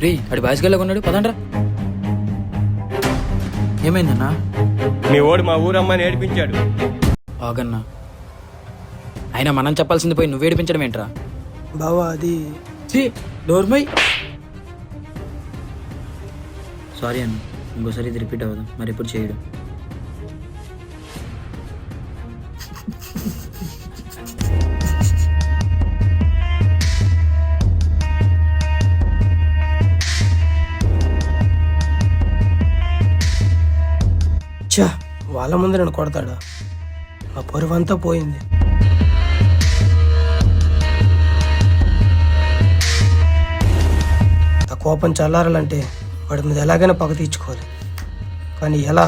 రే అడి బాయ్స్గల్లా కొన్నాడు పదండ్రా. ఏమైందన్నా? మీ ఓడు మా ఊరమ్మని ఏడిపించాడు. ఆగన్నా, అయినా మనం చెప్పాల్సింది పోయి నువ్వు ఏడిపించడం ఏంట్రా? బావా అది నోర్మై. సారీ అన్న, ఇంకోసారి ఇది రిపీట్ అవ్వదు, మరి ఎప్పుడు చేయడు. చా వాళ్ళ ముందు నన్ను కొడతాడా? ఆ పరువంతా పోయింది. ఆ కోపం చల్లారాలంటే వాడి మీద ఎలాగైనా పగ తీర్చుకోవాలి, కానీ ఎలా?